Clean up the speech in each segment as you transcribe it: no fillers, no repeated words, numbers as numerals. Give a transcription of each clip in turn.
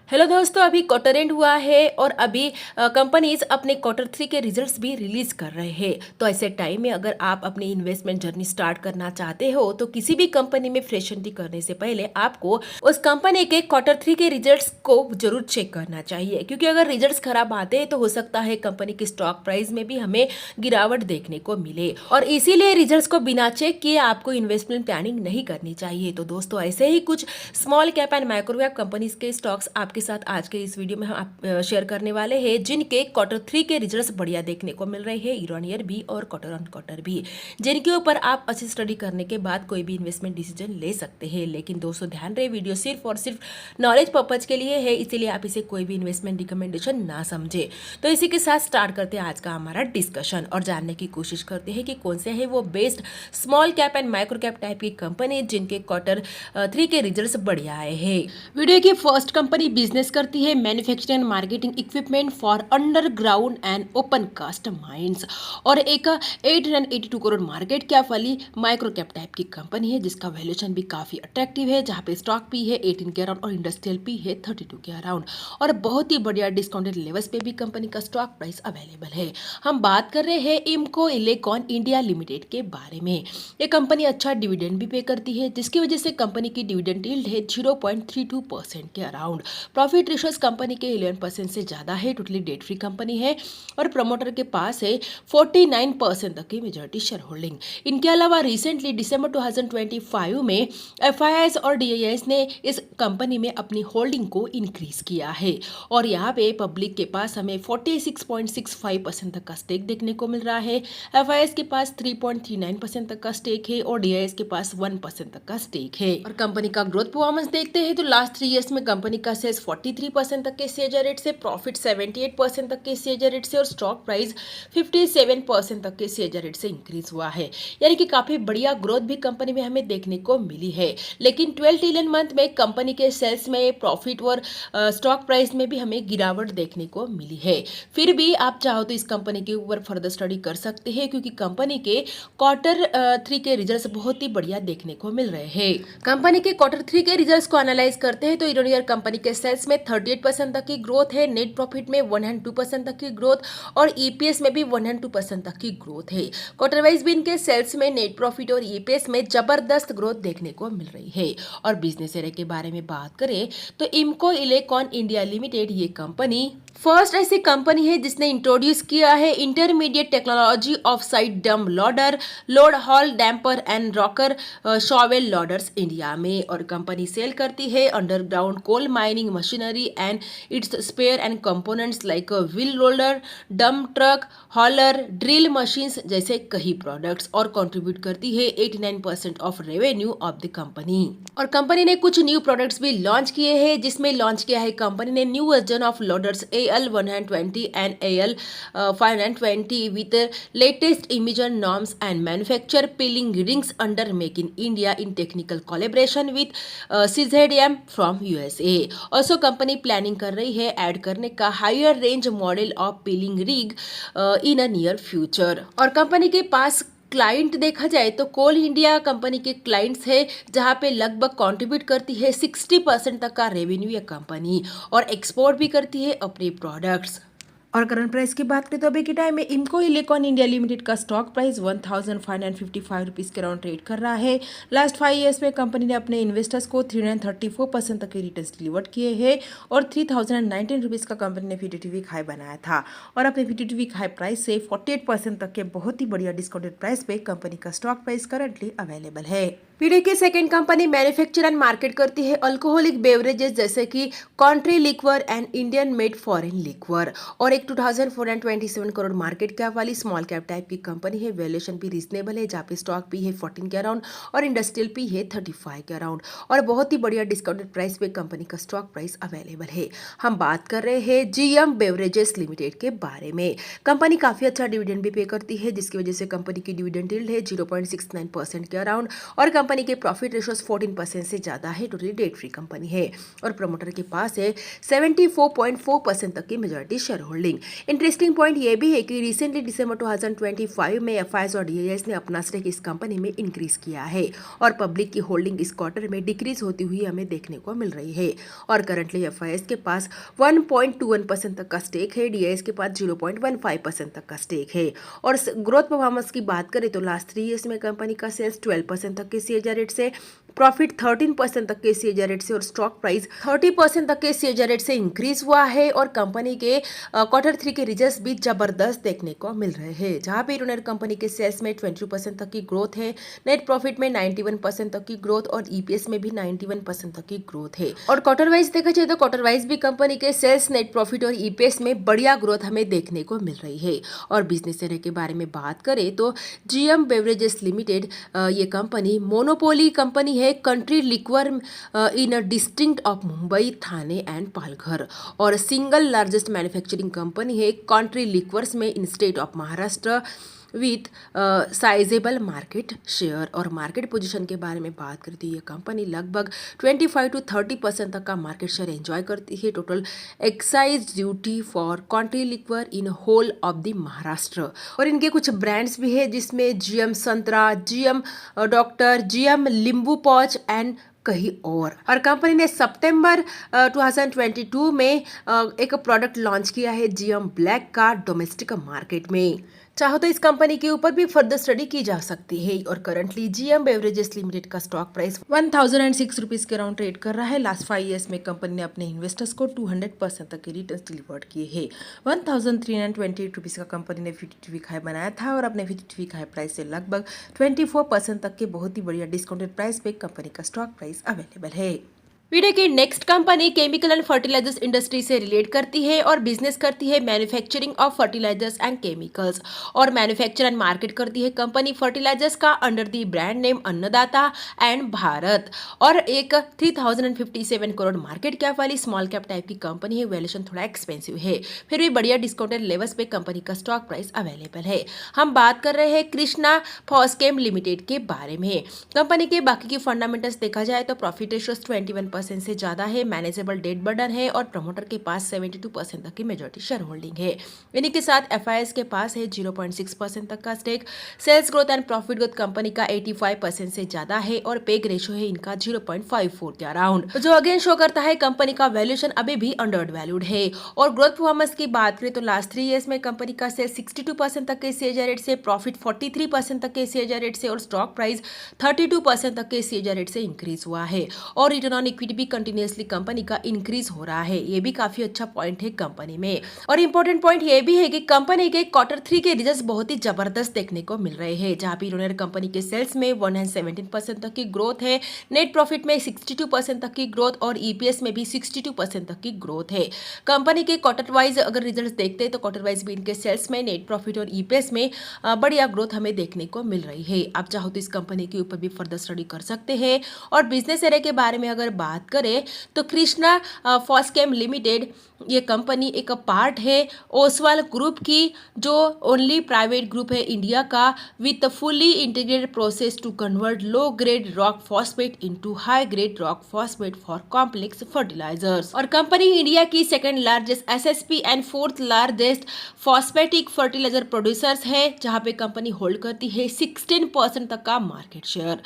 Hello दोस्तों, अभी quarter and हुआ है और अभी कंपनीज अपने क्वार्टर 3 के रिजल्ट्स भी रिलीज कर रहे हैं। तो ऐसे टाइम में अगर आप अपनी इन्वेस्टमेंट जर्नी स्टार्ट करना चाहते हो तो किसी भी कंपनी में फ्रेश एंट्री करने से पहले आपको उस कंपनी के क्वार्टर 3 के रिजल्ट्स को जरूर चेक करना चाहिए, क्योंकि अगर रिजल्ट्स खराब आते हैं तो हो सकता है कंपनी की स्टॉक प्राइस में भी हमें गिरावट देखने को मिले, और इसीलिए रिजल्ट्स को बिना चेक किए आपको इन्वेस्टमेंट प्लानिंग नहीं करनी चाहिए। तो दोस्तों, ऐसे ही कुछ small cap and micro cap companies के स्टॉक्स आपके साथ आज के इस वीडियो में हम शेयर करने वाले हैं, जिनके क्वार्टर 3 के रिजल्ट्स बढ़िया देखने को मिल रहे हैं, ईयर ऑन ईयर भी और क्वार्टर ऑन क्वार्टर भी, जिनके ऊपर आप अच्छी स्टडी करने के बाद कोई भी इन्वेस्टमेंट डिसीजन ले सकते हैं। लेकिन दोस्तों ध्यान रहे, वीडियो सिर्फ और सिर्फ नॉलेज पर्पज के लिए है, इसीलिए आप इसे कोई भी इन्वेस्टमेंट रिकमेंडेशन ना समझे। तो इसी के साथ स्टार्ट करते हैं आज का हमारा डिस्कशन और जानने की कोशिश करते हैं कि कौन से हैं वो best small cap and micro cap type की कंपनी जिनके क्वार्टर 3 के रिजल्ट्स बढ़िया आए हैं। वीडियो की फर्स्ट कंपनी बिजनेस करती है manufacturing and marketing equipment for underground and open cast mines, और एक 882 करोड़ मार्केट कैप वाली माइक्रो कैप टाइप की कंपनी है जिसका वैल्यूएशन भी काफी अट्रैक्टिव है, जहां पे स्टॉक पी है 18 के अराउंड और इंडस्ट्रियल पी है 32 के अराउंड, और बहुत ही बढ़िया डिस्काउंटेड लेवल्स पे भी कंपनी का स्टॉक प्राइस अवेलेबल है। हम बात कर रहे हैं इम्को इलेकॉन इंडिया लिमिटेड के बारे में। ये कंपनी अच्छा डिविडेंड भी पे करती है, जिसकी वजह से कंपनी की डिविडेंड यील्ड है 0.32% के अराउंड। प्रॉफिट रेशियोस कंपनी के 11% से ज्यादा है, टोटली डेट फ्री कंपनी है और प्रमोटर के पास है 49% तक की मेजॉरिटी शेयर होल्डिंग। इनके अलावा रिसेंटली दिसंबर 2025 में एफआईआईएस और डीआईआईएस ने इस कंपनी में अपनी होल्डिंग को इंक्रीज किया है, और यहाँ पे पब्लिक के पास हमें 46.65% तक का स्टेक देखने को मिल रहा है। एफआईआईएस के पास 3.39% तक का स्टेक है और डीआईआईएस के पास 1% तक का स्टेक है। और कंपनी का ग्रोथ परफॉर्मेंस देखते हैं तो लास्ट 3 इयर्स में कंपनी का सेल्स 43% तक के सीएजीआर रेट से, प्रॉफिट 78% तक के सीएजीआर रेट से और स्टॉक प्राइस 57% तक के सीएजीआर रेट से इंक्रीज हुआ है, यानी कि काफी बढ़िया ग्रोथ भी कंपनी में हमें देखने को मिली है। लेकिन 12 ट्रिलियन मंथ में कंपनी के सेल्स में, प्रॉफिट और स्टॉक प्राइस में भी हमें गिरावट देखने को मिली है। फिर भी आप चाहो तो इस कंपनी के ऊपर फर्दर स्टडी कर सकते हैं, क्योंकि कंपनी के क्वार्टर 3 के रिजल्ट्स बहुत ही बढ़िया देखने को मिल रहे हैं। कंपनी के क्वार्टर 3 के रिजल्ट्स को एनालाइज करते हैं तो ईयर ऑन ईयर कंपनी के सेल्स में 38% तक की ग्रोथ है, नेट प्रॉफिट में 102% तक की ग्रोथ और ईपीएस में भी 102% तक की ग्रोथ है। क्वार्टर वाइज भी इनके सेल्स में, नेट प्रॉफिट और ईपीएस में जबरदस्त ग्रोथ देखने को मिल रही है। और बिजनेस एरिया के बारे में बात करें तो इम्को इलेकॉन इंडिया लिमिटेड ये कंपनी फर्स्ट ऐसी कंपनी है जिसने इंट्रोड्यूस किया है intermediate technology of side dump loader, load haul dumper and rocker shovel loaders India में, और कंपनी सेल करती है underground coal mining machinery and its spare and components like wheel roller, dump truck, hauler, drill machines जैसे कई products, और contribute करती है 89% of revenue of the company. और कंपनी ने कुछ न्यू प्रोडक्ट्स भी लॉन्च किए हैं, जिसमें लॉन्च किया है कंपनी ने new version of loaders AL120 and AL520 with latest emission norms and manufacture peeling rings under Make in India in technical collaboration with CZM from USA. Also company planning कर रही है add करने का higher range model of piling rig in a near future. और company के पास client देखा जाए तो कोल इंडिया कंपनी के क्लाइंट्स है, जहां पे लगभग कंट्रीब्यूट करती है 60% तक का रेवेन्यू ये कंपनी, और एक्सपोर्ट भी करती है अपने प्रोडक्ट्स। और करंट प्राइस की बात करें तो अभी के टाइम में इम्को इलेकॉन इंडिया लिमिटेड का स्टॉक प्राइस 1555 रुपीज़ के अराउंड ट्रेड कर रहा है। लास्ट 5 इयर्स में कंपनी ने अपने इन्वेस्टर्स को 334% तक के रिटर्न्स डिलीवर किए हैं, और 3019 रुपीज़ का कंपनी ने 52 वीक हाई बनाया था, और अपने 52 वीक हाई प्राइस से 48% तक के बहुत ही बढ़िया डिस्काउंटेड प्राइस पे कंपनी का स्टॉक प्राइस करंटली अवेलेबल है। पीडे की second company manufacture and market करती है अल्कोहलिक बेवरेजेस जैसे कि country liquor and Indian made foreign liquor, और एक 2427 करोड़ मार्केट कैप वाली स्मॉल कैप टाइप की कंपनी है। वैल्यूएशन भी रीजनेबल है, जहाँ पे स्टॉक भी है 14 के अराउंड और इंडस्ट्रियल भी है 35 के अराउंड, और बहुत ही बढ़िया डिस्काउंटेड प्राइस पे कंपनी का स्टॉक प्राइस अवेलेबल है। हम बात कर रहे हैं जीएम बेवरेजेस लिमिटेड के बारे में। कंपनी काफी अच्छा डिविडेंड भी पे करती है, जिसकी वजह से कंपनी की डिविडेंड यील्ड है 0.69% के अराउंड, और कंपनी के प्रॉफिट रेशियोज 14% से ज़्यादा है, टोटली डेट फ्री कंपनी है और प्रमोटर के पास है 74.4% तक की majority share holding. Interesting point ये भी है कि रिसेंटली दिसंबर 2025 में एफआईआईज और डीआईआईज ने अपना स्टेक इस कंपनी में इंक्रीज किया है और पब्लिक की होल्डिंग इस क्वार्टर में डिक्रीज होती हुई हमें देखने को मिल रही है और करंटली एफआईआईज के पास 1.21% तक का स्टेक है, डीआईआईज के पास 0.15% तक का स्टेक है। और ग्रोथ परफॉर्मेंस की बात करें तो लास्ट 3 ईयर्स में कंपनी का सेल्स 12% तक के सीएजीआर रेट से, प्रॉफिट 13% तक के सीएजीआर रेट से और स्टॉक प्राइस 30% तक के सीएजीआर रेट से इंक्रीज हुआ है और कंपनी के क्वार्टर 3 के रिजल्ट्स भी जबरदस्त देखने को मिल रहे हैं, जहां पे इन्होंने कंपनी के सेल्स में 22% तक की ग्रोथ है, नेट प्रॉफिट में 91% तक की ग्रोथ और ईपीएस में भी 91% तक की ग्रोथ है। और क्वार्टर वाइज देखा जाए तो क्वार्टर वाइज भी कंपनी के सेल्स, नेट प्रॉफिट और ईपीएस में बढ़िया ग्रोथ हमें देखने को मिल रही है। और बिजनेस एरिया के बारे में बात करें तो जीएम बेवरेजेस लिमिटेड ये कंपनी मोनोपोली कंपनी है, country liquor in a district of Mumbai, Thane and Palghar और सिंगल लार्जेस्ट मैन्युफैक्चरिंग कंपनी है कंट्री लिक्वर्स में इन state of Maharashtra with sizeable market share. और मार्केट पोजीशन के बारे में बात करती है, ये कंपनी लगभग 25 to 30% तक का मार्केट शेयर एंजॉय करती है। Total excise duty for country liquor in whole of the Maharashtra और इनके कुछ ब्रांड्स भी है जिसमें जीएम संतरा, जीएम डॉक्टर, जीएम लींबू पॉच एंड कहीं और कंपनी ने सितंबर 2022 में एक प्रोडक्ट लॉन्च किया है जीएम ब्लैक का डोमेस्टिक मार्केट में। चाहो तो इस कंपनी के ऊपर भी फर्दर स्टडी की जा सकती है और करंटली जीएम बेवरेजेस लिमिटेड का स्टॉक प्राइस 1006 रुपीज के अराउंड ट्रेड कर रहा है। लास्ट 5 ईयर्स में कंपनी ने अपने इन्वेस्टर्स को 200% तक के रिटर्न्स डिलीवर्ड किए हैं। 1328 रुपीज का कंपनी ने 52 वीक हाई बनाया था और अपने 52 वीक हाई प्राइस से लगभग 24% तक के बहुत ही बढ़िया डिस्काउंटेड प्राइस पे कंपनी का स्टॉक प्राइस अवेलेबल है। वीडियो की next company chemical and fertilisers industry से रिलेट करती है और बिजनेस करती है manufacturing of fertilisers and chemicals और मैन्युफैक्चर एंड मार्केट करती है कंपनी फर्टिलाइजर्स का under the brand name Annadata and Bharat और एक 3057 करोड़ मार्केट कैप वाली स्मॉल कैप टाइप की कंपनी है। वैल्यूएशन थोड़ा एक्सपेंसिव है, फिर भी बढ़िया डिस्काउंटेड लेवल्स पे कंपनी का स्टॉक प्राइस अवेलेबल है। हम बात कर रहे हैं कृष्णा फॉस्केम लिमिटेड के बारे में। कंपनी के बाकी की फंडामेंटल्स देखा जाए तो प्रॉफिट रेशियोज 21% से ज्यादा है, मैनेजेबल डेट बर्डन है और प्रमोटर के पास 72% तक की मेजॉरिटी शेयर होल्डिंग है। इन्हीं के साथ एफआईआईज के पास है 0.6% तक का stake. Sales growth and profit growth company का 85% से ज्यादा है और पेग रेशियो है इनका 0.54 के अराउंड, जो अगेन शो करता है कंपनी का वैल्यूएशन अभी भी अंडर वैल्यूड है। और ग्रोथ परफॉर्मेंस की बात करें तो लास्ट 3 ईयर्स में कंपनी का सेल्स 62% तक के सीएजीआर रेट से, प्रॉफिट 43% तक के सीएजीआर रेट से और स्टॉक प्राइस 32% तक के सीएजीआर रेट से इंक्रीज हुआ है और रिटर्न ऑन इक्विटी भी कंटिन्यूअसली कंपनी का इंक्रीज हो रहा है। ये भी काफी अच्छा पॉइंट है कंपनी में। और इंपॉर्टेंट पॉइंट ये भी है कि कंपनी के क्वार्टर 3 के रिजल्ट्स बहुत ही जबरदस्त देखने को मिल रहे हैं, जहां पे इन्होंने कंपनी के सेल्स में 117% तक की ग्रोथ है, नेट प्रॉफिट में 62% तक की ग्रोथ और ईपीएस में भी 62% तक की ग्रोथ है। कंपनी के क्वार्टर वाइज अगर रिजल्ट देखते हैं तो क्वार्टर वाइज भी इनके सेल्स में, नेट प्रॉफिट और ईपीएस में बढ़िया ग्रोथ हमें देखने को मिल रही है। आप चाहो तो इस कंपनी के ऊपर भी फर्दर स्टडी कर सकते हैं। और बिजनेस एरिया के बारे में अगर बात करें तो कृष्णा फॉस्केम लिमिटेड ये कंपनी एक पार्ट है ओसवाल ग्रुप की, जो ओनली प्राइवेट ग्रुप है इंडिया का with fully integrated process to convert low grade rock phosphate into high grade rock phosphate for complex fertilisers. और कंपनी इंडिया की second largest SSP and fourth largest phosphatic fertiliser producers है, जहां पे company hold करती है 16% तक का market share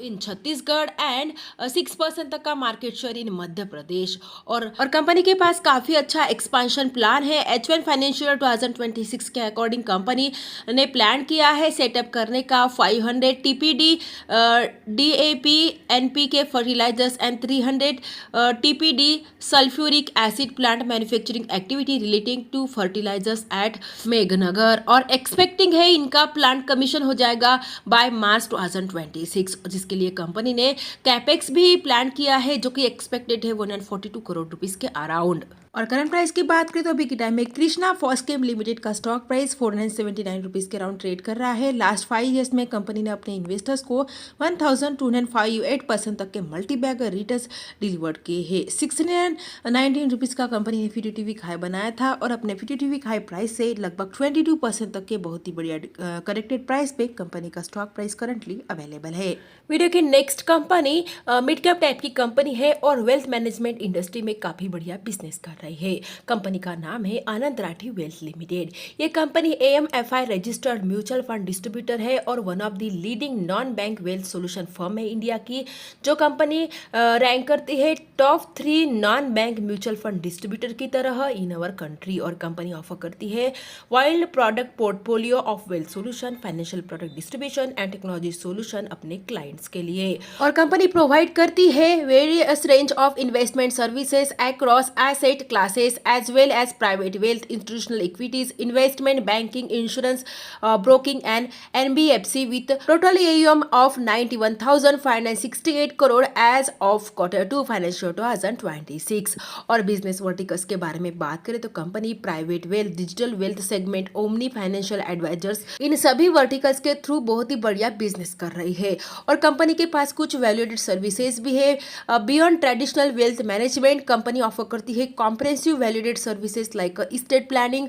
in Chhattisgarh and 6% तक का market share in Madhya Pradesh. और कंपनी के पास काफी अच्छा एक्सपेंशन प्लान है। H1 फाइनेंशियल 2026 के अकॉर्डिंग कंपनी ने प्लान किया है सेटअप करने का 500 TPD DAP NPK fertilisers and 300 TPD sulphuric acid plant manufacturing activity relating to fertilisers at Meghnagar. और एक्सपेक्टिंग है इनका प्लांट कमीशन हो जाएगा बाय मार्च 2026, जिसके लिए कंपनी ने कैपेक्स भी प्लान किया किया है, जो कि एक्सपेक्टेड है 142 करोड़ रुपीस के अराउंड। और करंट प्राइस की बात करें तो अभी के टाइम में कृष्णा फॉस्केम लिमिटेड का स्टॉक प्राइस 479 रुपीज़ के अराउंड ट्रेड कर रहा है। लास्ट 5 ईयर्स में कंपनी ने अपने इन्वेस्टर्स को 1258% तक के मल्टी बैग रिटर्न्स डिलीवर्ड किए हैं। 619 रुपीज़ का कंपनी ने FTTV हाई बनाया था और अपने FTTV हाई प्राइस से लगभग 22% तक के बहुत ही बढ़िया करेक्टेड प्राइस पे कंपनी का स्टॉक प्राइस करंटली अवेलेबल है। वीडियो की next company mid cap type की कंपनी है और वेल्थ मैनेजमेंट इंडस्ट्री में काफी बढ़िया बिजनेस कर रही है। कंपनी का नाम है आनंद राठी वेल्थ लिमिटेड। ये company AMFI registered mutual fund distributor है और one of the leading non bank wealth solution firm है इंडिया की, जो कंपनी रैंक करती है top 3 non bank mutual fund distributor की तरह इन अवर कंट्री। और कंपनी ऑफर करती है wild product portfolio of wealth solution, financial product distribution and technology solution अपने क्लाइंट्स के लिए। और कंपनी प्रोवाइड करती है various range of investment services across asset classes as well as private wealth, institutional equities, investment banking, insurance, broking and NBFC with total AUM of 91,568 crore as of Q2 financial 2026। और business verticals के बारे में बात करें तो company private wealth, digital wealth segment, omni financial advisors, इन सभी verticals के थ्रू बहुत ही बढ़िया बिजनेस कर रही है। और कंपनी के पास कुछ वैल्यूएडेड सर्विसेज भी है। Beyond traditional wealth management, company offer करती है comprehensive value added services like estate planning,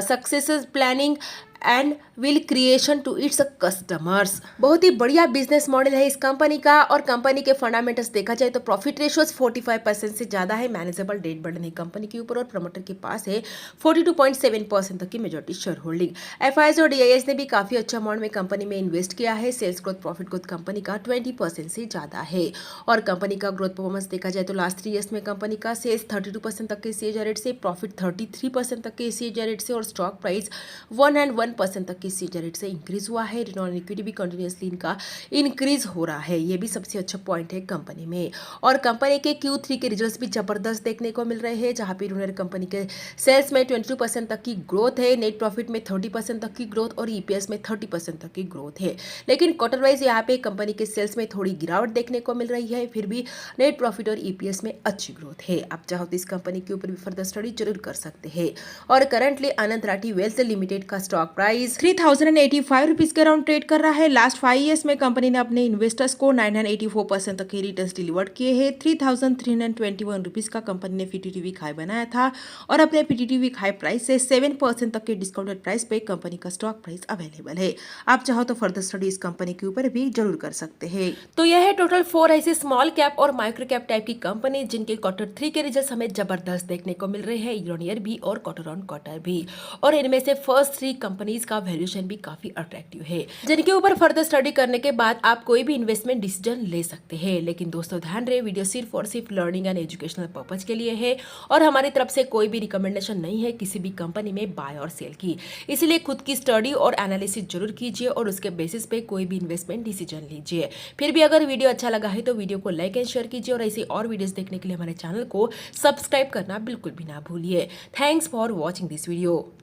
succession planning and will creation to its customers. बहुत ही बढ़िया बिजनेस मॉडल है इस कंपनी का। और कंपनी के फंडामेंटल्स देखा जाए तो प्रॉफिट रेशियोज 45% से ज्यादा है, मैनेजेबल डेट बर्डन है कंपनी के ऊपर और प्रमोटर के पास है 42.7% तक की मेजॉरिटी शेयर होल्डिंग। FIs और DIS ने भी काफी अच्छा अमाउंट में कंपनी में इन्वेस्ट किया है। Sales growth, profit growth company का 20% से ज्यादा है। और कंपनी का ग्रोथ परफॉर्मेंस देखा जाए तो लास्ट 3 ईयर्स में कंपनी का सेल्स 32% तक के CAGR रेट से, प्रॉफिट 33% तक के CAGR रेट से और स्टॉक प्राइस 101% तक की CAGR रेट से इंक्रीज हुआ है। रिटर्न ऑन इक्विटी भी कंटिन्यूअसली इनका इंक्रीज हो रहा है, ये भी सबसे अच्छा पॉइंट है कंपनी में। और कंपनी के Q3 के रिजल्ट्स भी जबरदस्त देखने को मिल रहे हैं, जहां पे इन्होंने कंपनी के सेल्स में 22% तक की ग्रोथ है, नेट प्रॉफिट में 30% तक की ग्रोथ और EPS में 30% तक की ग्रोथ है। लेकिन क्वार्टर वाइज यहाँ पे कंपनी के सेल्स में थोड़ी गिरावट देखने को मिल रही है, फिर भी नेट प्रॉफिट और EPS में अच्छी ग्रोथ है। आप चाहो तो इस कंपनी के ऊपर भी फर्दर स्टडी जरूर कर सकते हैं। और करंटली आनंद राठी वेल्थ लिमिटेड का स्टॉक प्राइस 3085 रुपीज़ के अराउंड ट्रेड कर रहा है। लास्ट 5 ईयर्स में कंपनी ने अपने इन्वेस्टर्स को 984% तक के रिटर्न्स डिलीवर्ड किए हैं। 3321 रुपीज़ का कंपनी ने FTTV हाई बनाया था और अपने FTTV हाई प्राइस से 7% तक के डिस्काउंटेड प्राइस पे कंपनी का स्टॉक प्राइस अवेलेबल है। आप चाहो तो फर्दर स्टडी इस कंपनी के ऊपर भी जरूर कर सकते हैं। तो यह है टोटल 4 ऐसे स्मॉल कैप और माइक्रो कैप टाइप की कंपनी जिनके Q3 के रिजल्ट हमें जबरदस्त देखने को मिल रहे हैं, ईयर ऑन ईयर भी और क्वार्टर ऑन क्वार्टर भी। और इनमें से फर्स्ट 3 कंपनीज का वैल्यूएशन भी काफी अट्रैक्टिव है, जिनके ऊपर फर्दर स्टडी करने के बाद आप कोई भी इन्वेस्टमेंट डिसीजन ले सकते हैं। लेकिन दोस्तों ध्यान रहे, वीडियो सिर्फ और सिर्फ लर्निंग एंड एजुकेशनल पर्पज के लिए है और हमारी तरफ से कोई भी रिकमेंडेशन नहीं है किसी भी कंपनी में बाय और सेल की। इसलिए खुद की स्टडी और एनालिसिस जरूर कीजिए और उसके बेसिस पे कोई भी इन्वेस्टमेंट डिसीजन लीजिए। फिर भी अगर वीडियो अच्छा लगा है तो वीडियो को लाइक एंड शेयर कीजिए और ऐसे और वीडियोस देखने के लिए हमारे चैनल को सब्सक्राइब करना बिल्कुल भी ना भूलिए। Thanks for watching this video.